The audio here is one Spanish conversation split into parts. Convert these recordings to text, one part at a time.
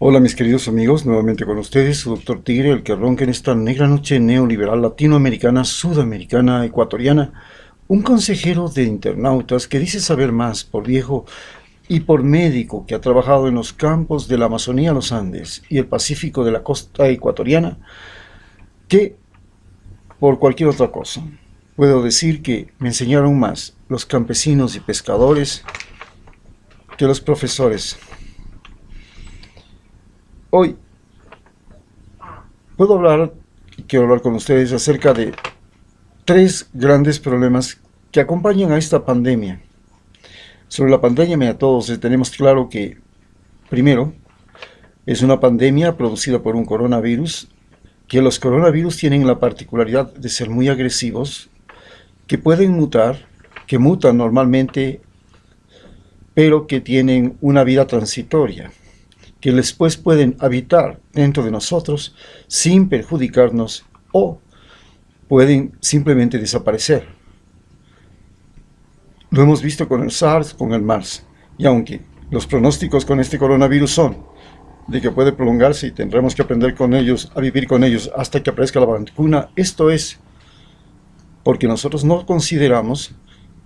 Hola mis queridos amigos, nuevamente con ustedes, su doctor Tigre, el que ronca en esta negra noche neoliberal latinoamericana, sudamericana, ecuatoriana, un consejero de internautas que dice saber más por viejo y por médico que ha trabajado en los campos de la Amazonía, los Andes y el Pacífico de la costa ecuatoriana que por cualquier otra cosa. Puedo decir que me enseñaron más los campesinos y pescadores que los profesores. Hoy puedo hablar y quiero hablar con ustedes acerca de tres grandes problemas que acompañan a esta pandemia. Sobre la pandemia todos tenemos claro que, primero, es una pandemia producida por un coronavirus, que los coronavirus tienen la particularidad de ser muy agresivos, que pueden mutar, que mutan normalmente, pero que tienen una vida transitoria, que después pueden habitar dentro de nosotros sin perjudicarnos o pueden simplemente desaparecer. Lo hemos visto con el SARS, con el MARS. Y aunque los pronósticos con este coronavirus son de que puede prolongarse y tendremos que aprender con ellos, a vivir con ellos hasta que aparezca la vacuna, esto es porque nosotros no consideramos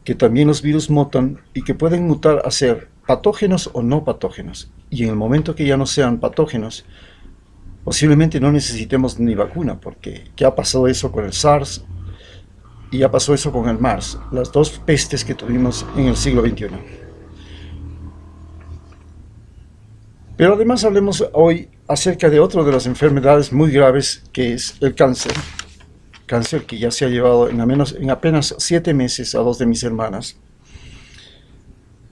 que también los virus mutan y que pueden mutar a ser patógenos o no patógenos. Y en el momento que ya no sean patógenos, posiblemente no necesitemos ni vacuna, porque ya ha pasado eso con el SARS y ya pasó eso con el MARS, las dos pestes que tuvimos en el siglo XXI. Pero además hablemos hoy acerca de otra de las enfermedades muy graves que es el cáncer. Cáncer que ya se ha llevado en apenas 7 meses a dos de mis hermanas,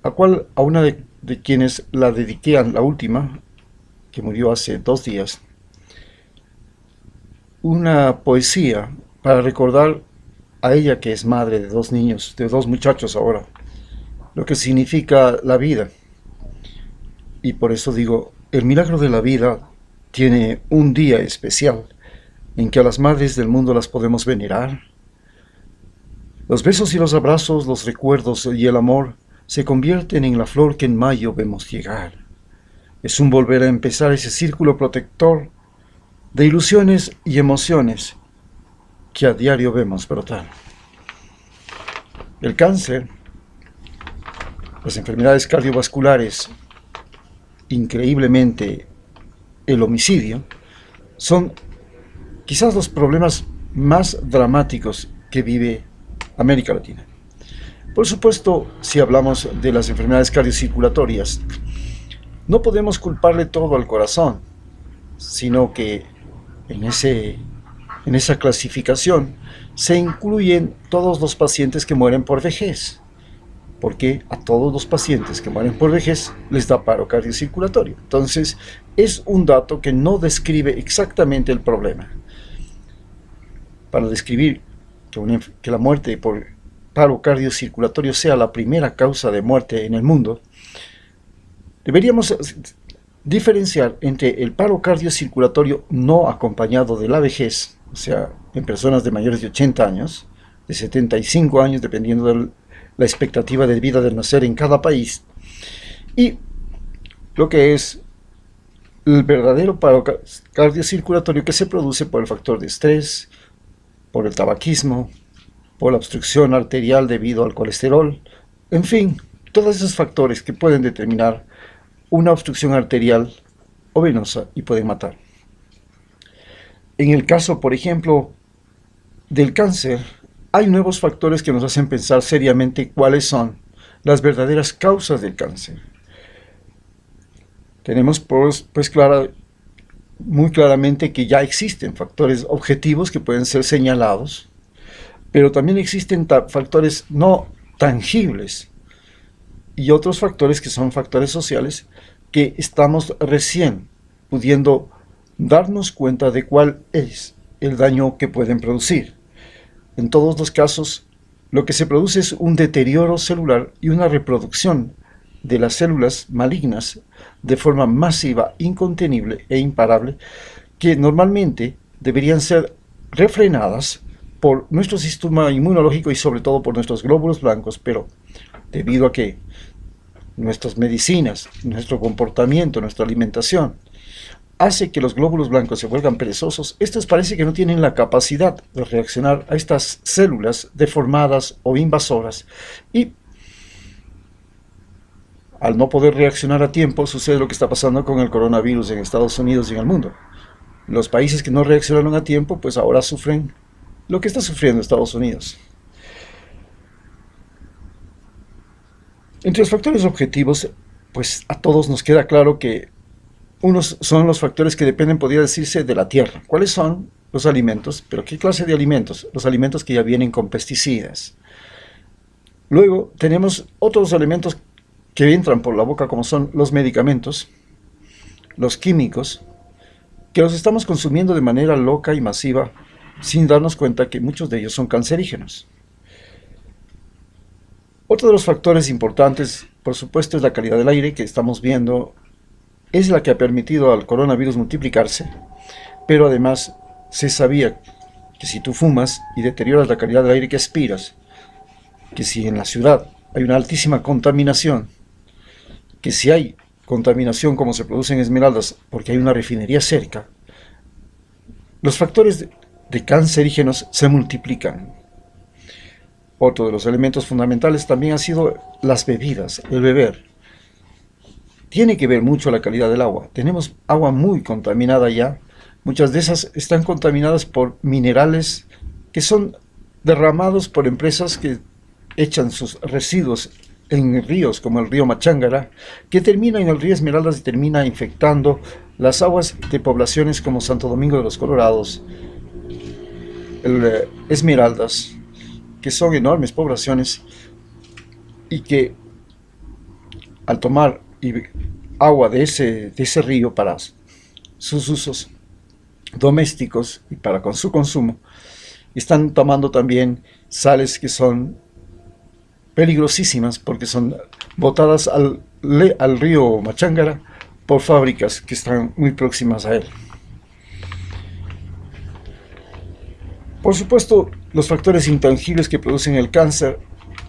a una de quienes la dediqué a la última, que murió hace 2 días, una poesía para recordar a ella que es madre de dos niños, de dos muchachos ahora, lo que significa la vida. Y por eso digo, el milagro de la vida tiene un día especial en que a las madres del mundo las podemos venerar. Los besos y los abrazos, los recuerdos y el amor se convierten en la flor que en mayo vemos llegar. Es un volver a empezar ese círculo protector de ilusiones y emociones que a diario vemos brotar. El cáncer, las enfermedades cardiovasculares, increíblemente el homicidio, son quizás los problemas más dramáticos que vive América Latina. Por supuesto, si hablamos de las enfermedades cardiocirculatorias, no podemos culparle todo al corazón, sino que en esa clasificación se incluyen todos los pacientes que mueren por vejez, porque a todos los pacientes que mueren por vejez les da paro cardiocirculatorio. Entonces, es un dato que no describe exactamente el problema. Para describir que la muerte por paro cardiocirculatorio sea la primera causa de muerte en el mundo, deberíamos diferenciar entre el paro cardiocirculatorio no acompañado de la vejez, o sea, en personas de mayores de 80 años, de 75 años, dependiendo de la expectativa de vida del nacer en cada país, y lo que es el verdadero paro cardiocirculatorio que se produce por el factor de estrés, por el tabaquismo, por la obstrucción arterial debido al colesterol, en fin, todos esos factores que pueden determinar una obstrucción arterial o venosa y pueden matar. En el caso, por ejemplo, del cáncer, hay nuevos factores que nos hacen pensar seriamente cuáles son las verdaderas causas del cáncer. Tenemos pues muy claramente que ya existen factores objetivos que pueden ser señalados, pero también existen factores no tangibles y otros factores que son factores sociales que estamos recién pudiendo darnos cuenta de cuál es el daño que pueden producir. En todos los casos, lo que se produce es un deterioro celular y una reproducción de las células malignas de forma masiva, incontenible e imparable, que normalmente deberían ser refrenadas por nuestro sistema inmunológico y sobre todo por nuestros glóbulos blancos, pero debido a que nuestras medicinas, nuestro comportamiento, nuestra alimentación, hace que los glóbulos blancos se vuelvan perezosos, estos parece que no tienen la capacidad de reaccionar a estas células deformadas o invasoras, y al no poder reaccionar a tiempo sucede lo que está pasando con el coronavirus en Estados Unidos y en el mundo. Los países que no reaccionaron a tiempo, pues ahora sufren lo que está sufriendo Estados Unidos. Entre los factores objetivos, pues a todos nos queda claro que unos son los factores que dependen, podría decirse, de la tierra. ¿Cuáles son los alimentos? ¿Pero qué clase de alimentos? Los alimentos que ya vienen con pesticidas. Luego tenemos otros alimentos que entran por la boca, como son los medicamentos, los químicos, que los estamos consumiendo de manera loca y masiva, sin darnos cuenta que muchos de ellos son cancerígenos. Otro de los factores importantes, por supuesto, es la calidad del aire que estamos viendo. Es la que ha permitido al coronavirus multiplicarse, pero además se sabía que si tú fumas y deterioras la calidad del aire que aspiras, que si en la ciudad hay una altísima contaminación, que si hay contaminación como se produce en Esmeraldas porque hay una refinería cerca, los factores de cancerígenos se multiplican. Otro de los elementos fundamentales también ha sido las bebidas, el beber. Tiene que ver mucho la calidad del agua. Tenemos agua muy contaminada ya. Muchas de esas están contaminadas por minerales que son derramados por empresas que echan sus residuos en ríos como el río Machángara, que termina en el río Esmeraldas y termina infectando las aguas de poblaciones como Santo Domingo de los Colorados, el Esmeraldas, que son enormes poblaciones y que al tomar agua de ese río para sus usos domésticos y para su consumo, están tomando también sales que son peligrosísimas porque son botadas al río Machángara por fábricas que están muy próximas a él. Por supuesto, los factores intangibles que producen el cáncer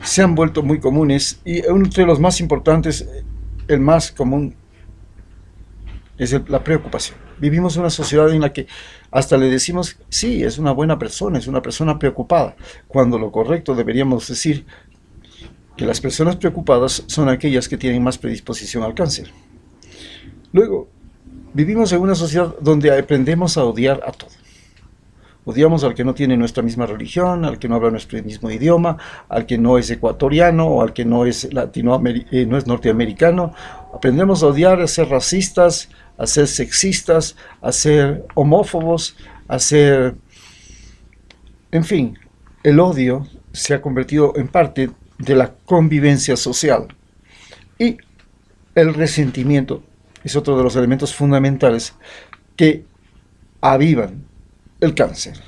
se han vuelto muy comunes, y entre los más importantes, el más común, es la preocupación. Vivimos en una sociedad en la que hasta le decimos, sí, es una buena persona, es una persona preocupada, cuando lo correcto deberíamos decir que las personas preocupadas son aquellas que tienen más predisposición al cáncer. Luego, vivimos en una sociedad donde aprendemos a odiar a todo. Odiamos al que no tiene nuestra misma religión, al que no habla nuestro mismo idioma, al que no es ecuatoriano o al que no es no es norteamericano. Aprendemos a odiar, a ser racistas, a ser sexistas, a ser homófobos, a ser... En fin, el odio se ha convertido en parte de la convivencia social. Y el resentimiento es otro de los elementos fundamentales que avivan el cáncer.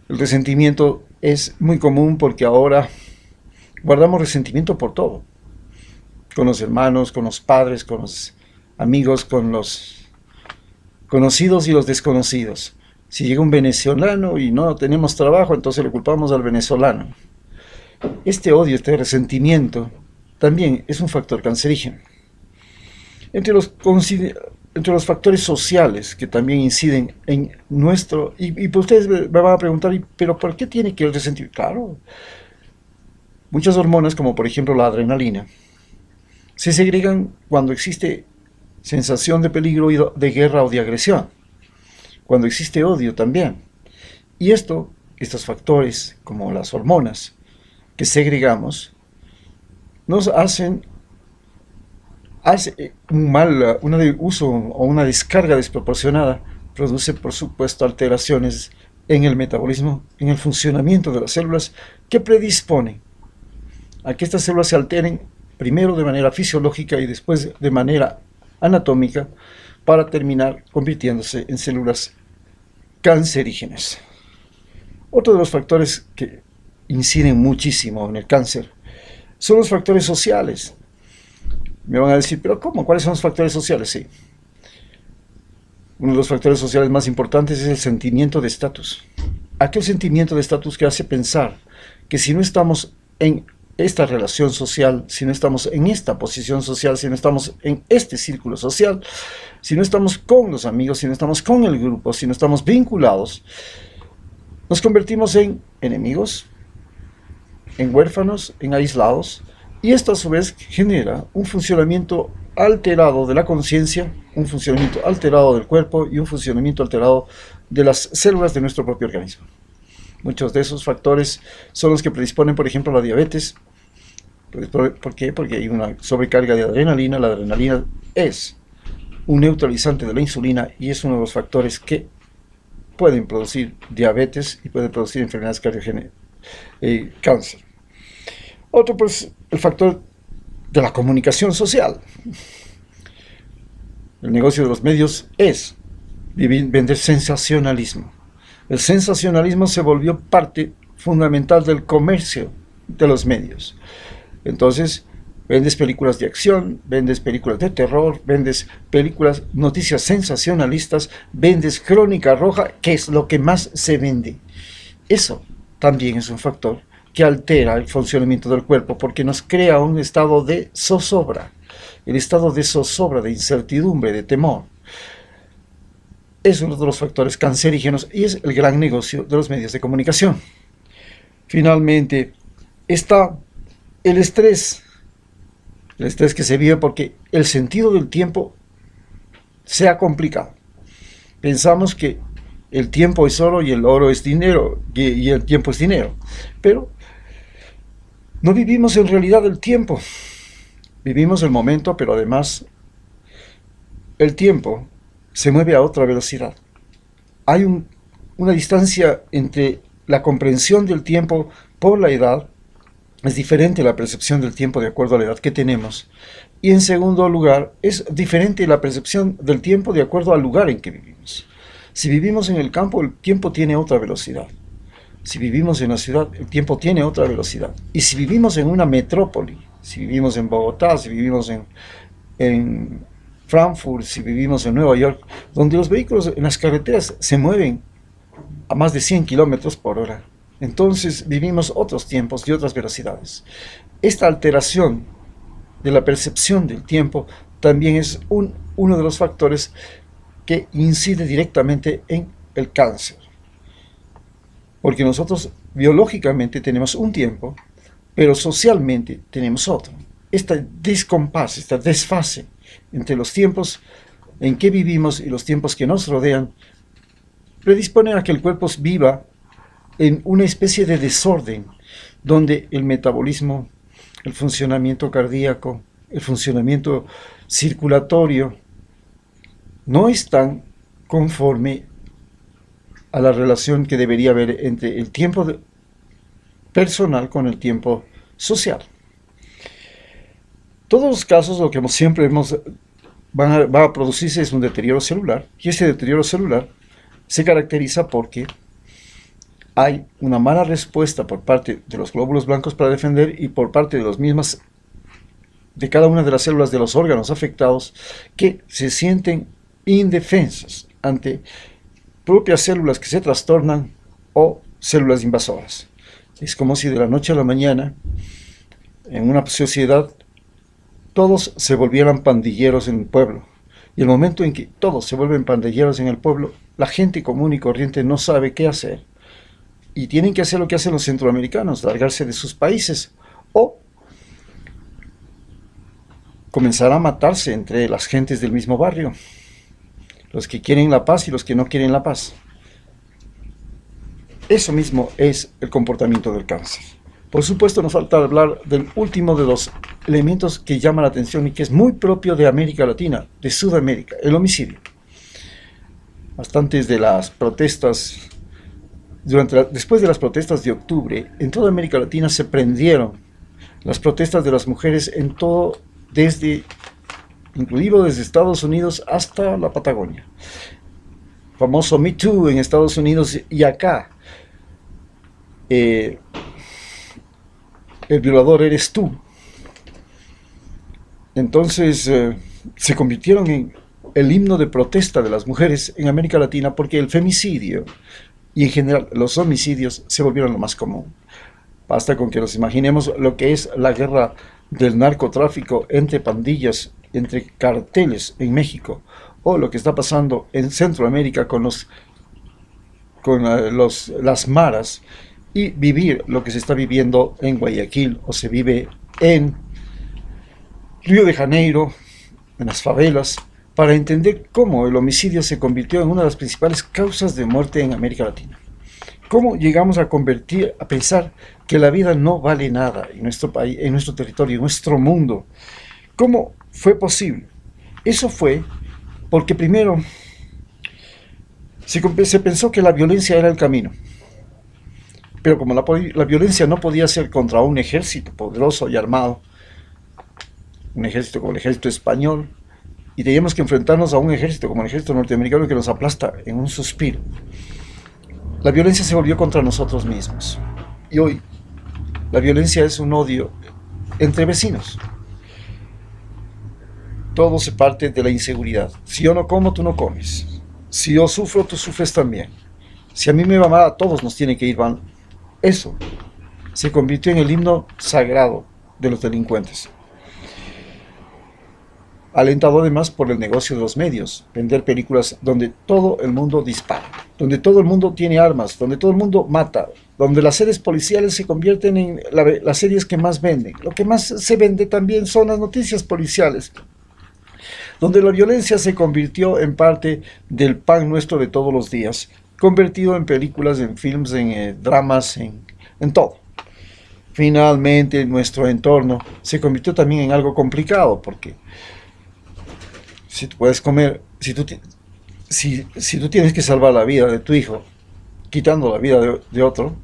El resentimiento es muy común porque ahora guardamos resentimiento por todo. Con los hermanos, con los padres, con los amigos, con los conocidos y los desconocidos. Si llega un venezolano y no tenemos trabajo, entonces le culpamos al venezolano. Este odio, este resentimiento, también es un factor cancerígeno. Entre los factores sociales que también inciden en nuestro... Y pues ustedes me van a preguntar, ¿pero por qué tiene que el resentimiento? Claro, muchas hormonas, como por ejemplo la adrenalina, se segregan cuando existe sensación de peligro, de guerra o de agresión, cuando existe odio también. Y estos factores, como las hormonas que segregamos, nos hacen un mal uso o una descarga desproporcionada, produce por supuesto alteraciones en el metabolismo, en el funcionamiento de las células, que predisponen a que estas células se alteren primero de manera fisiológica y después de manera anatómica, para terminar convirtiéndose en células cancerígenas. Otro de los factores que inciden muchísimo en el cáncer son los factores sociales. Me van a decir, ¿pero cómo? ¿Cuáles son los factores sociales? Sí. Uno de los factores sociales más importantes es el sentimiento de estatus. Aquel sentimiento de estatus que hace pensar que si no estamos en esta relación social, si no estamos en esta posición social, si no estamos en este círculo social, si no estamos con los amigos, si no estamos con el grupo, si no estamos vinculados, nos convertimos en enemigos, en huérfanos, en aislados, y esto a su vez genera un funcionamiento alterado de la conciencia, un funcionamiento alterado del cuerpo y un funcionamiento alterado de las células de nuestro propio organismo. Muchos de esos factores son los que predisponen, por ejemplo, a la diabetes. ¿Por qué? Porque hay una sobrecarga de adrenalina. La adrenalina es un neutralizante de la insulina y es uno de los factores que pueden producir diabetes y pueden producir enfermedades cardiogénicas, cáncer. Otro, pues, el factor de la comunicación social. El negocio de los medios es vender sensacionalismo. El sensacionalismo se volvió parte fundamental del comercio de los medios. Entonces, vendes películas de acción, vendes películas de terror, vendes películas, noticias sensacionalistas, vendes crónica roja, que es lo que más se vende. Eso también es un factor que altera el funcionamiento del cuerpo porque nos crea un estado de zozobra. El estado de zozobra, de incertidumbre, de temor, es uno de los factores cancerígenos y es el gran negocio de los medios de comunicación. Finalmente, está el estrés que se vive porque el sentido del tiempo se ha complicado. Pensamos que el tiempo es oro y el oro es dinero y el tiempo es dinero, pero no vivimos en realidad el tiempo, vivimos el momento, pero además el tiempo se mueve a otra velocidad. Hay una distancia entre la comprensión del tiempo por la edad. Es diferente la percepción del tiempo de acuerdo a la edad que tenemos. Y en segundo lugar, es diferente la percepción del tiempo de acuerdo al lugar en que vivimos. Si vivimos en el campo, el tiempo tiene otra velocidad. Si vivimos en la ciudad, el tiempo tiene otra velocidad. Y si vivimos en una metrópoli, si vivimos en Bogotá, si vivimos en Frankfurt, si vivimos en Nueva York, donde los vehículos en las carreteras se mueven a más de 100 kilómetros por hora, entonces vivimos otros tiempos y otras velocidades. Esta alteración de la percepción del tiempo también es uno de los factores que incide directamente en el cáncer. Porque nosotros biológicamente tenemos un tiempo, pero socialmente tenemos otro. Este descompás, esta desfase entre los tiempos en que vivimos y los tiempos que nos rodean, predisponen a que el cuerpo viva en una especie de desorden, donde el metabolismo, el funcionamiento cardíaco, el funcionamiento circulatorio, no están conforme a la relación que debería haber entre el tiempo personal con el tiempo social. Todos los casos, lo que siempre va a producirse es un deterioro celular, y ese deterioro celular se caracteriza porque hay una mala respuesta por parte de los glóbulos blancos para defender y por parte de cada una de las células de los órganos afectados, que se sienten indefensas ante propias células que se trastornan o células invasoras. Es como si de la noche a la mañana, en una sociedad, todos se volvieran pandilleros en el pueblo. Y el momento en que todos se vuelven pandilleros en el pueblo, la gente común y corriente no sabe qué hacer. Y tienen que hacer lo que hacen los centroamericanos, largarse de sus países o comenzar a matarse entre las gentes del mismo barrio, los que quieren la paz y los que no quieren la paz. Eso mismo es el comportamiento del cáncer. Por supuesto, nos falta hablar del último de los elementos que llama la atención y que es muy propio de América Latina, de Sudamérica, el homicidio. Bastantes de las protestas, después de las protestas de octubre, en toda América Latina se prendieron las protestas de las mujeres en todo, incluido desde Estados Unidos hasta la Patagonia. Famoso Me Too en Estados Unidos y acá. El violador eres tú. Entonces se convirtieron en el himno de protesta de las mujeres en América Latina porque el femicidio y en general los homicidios se volvieron lo más común. Basta con que nos imaginemos lo que es la guerra del narcotráfico entre pandillas, entre carteles en México, o lo que está pasando en Centroamérica con las maras, y vivir lo que se está viviendo en Guayaquil o se vive en Río de Janeiro, en las favelas, para entender cómo el homicidio se convirtió en una de las principales causas de muerte en América Latina. ¿Cómo llegamos a pensar que la vida no vale nada en nuestro país, en nuestro territorio, en nuestro mundo? ¿Cómo fue posible? Eso fue porque primero se pensó que la violencia era el camino. Pero como la violencia no podía ser contra un ejército poderoso y armado, un ejército como el ejército español, y teníamos que enfrentarnos a un ejército como el ejército norteamericano que nos aplasta en un suspiro, la violencia se volvió contra nosotros mismos. Y hoy la violencia es un odio entre vecinos. Todo se parte de la inseguridad. Si yo no como, tú no comes. Si yo sufro, tú sufres también. Si a mí me va mal, a todos nos tiene que ir mal. Eso se convirtió en el himno sagrado de los delincuentes. Alentado además por el negocio de los medios, vender películas donde todo el mundo dispara, donde todo el mundo tiene armas, donde todo el mundo mata, donde las series policiales se convierten en las series que más venden. Lo que más se vende también son las noticias policiales, donde la violencia se convirtió en parte del pan nuestro de todos los días, convertido en películas, en films, en dramas, en todo. Finalmente nuestro entorno se convirtió también en algo complicado, porque si tú puedes comer, si tú tienes que salvar la vida de tu hijo quitando la vida de otro,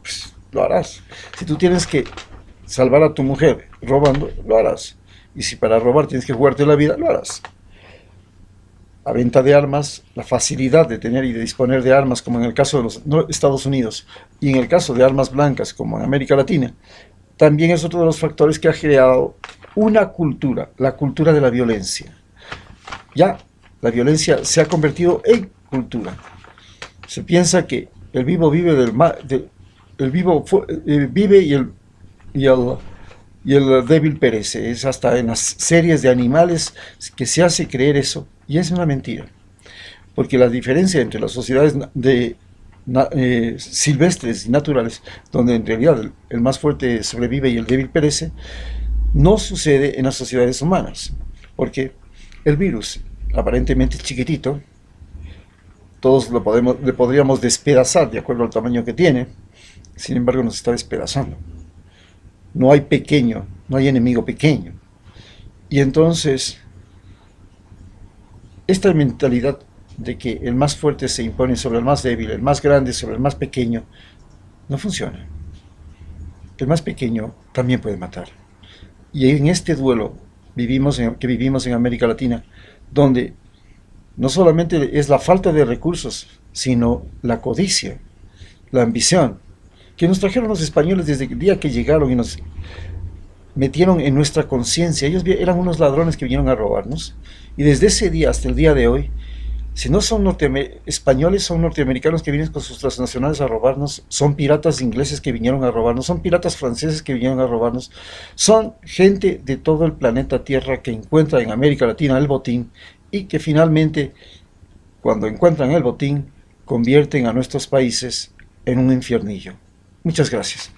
pues lo harás. Si tú tienes que salvar a tu mujer robando, lo harás. Y si para robar tienes que jugarte la vida, lo harás. La venta de armas, la facilidad de tener y de disponer de armas, como en el caso de los Estados Unidos, y en el caso de armas blancas, como en América Latina, también es otro de los factores que ha creado una cultura, la cultura de la violencia. Ya la violencia se ha convertido en cultura. Se piensa que el vivo vive vive y el débil perece. Es hasta en las series de animales que se hace creer eso, y es una mentira. Porque la diferencia entre las sociedades silvestres y naturales, donde en realidad el más fuerte sobrevive y el débil perece, no sucede en las sociedades humanas. Porque el virus, aparentemente chiquitito, todos le podríamos despedazar de acuerdo al tamaño que tiene, sin embargo nos está despedazando. No hay pequeño, no hay enemigo pequeño. Y entonces, esta mentalidad de que el más fuerte se impone sobre el más débil, el más grande sobre el más pequeño, no funciona. El más pequeño también puede matar. Y en este duelo que vivimos en América Latina, donde no solamente es la falta de recursos, sino la codicia, la ambición, que nos trajeron los españoles desde el día que llegaron y nos metieron en nuestra conciencia. Ellos eran unos ladrones que vinieron a robarnos, y desde ese día hasta el día de hoy, si no son españoles, son norteamericanos que vienen con sus transnacionales a robarnos, son piratas ingleses que vinieron a robarnos, son piratas franceses que vinieron a robarnos, son gente de todo el planeta Tierra que encuentra en América Latina el botín, y que finalmente, cuando encuentran el botín, convierten a nuestros países en un infiernillo. Muchas gracias.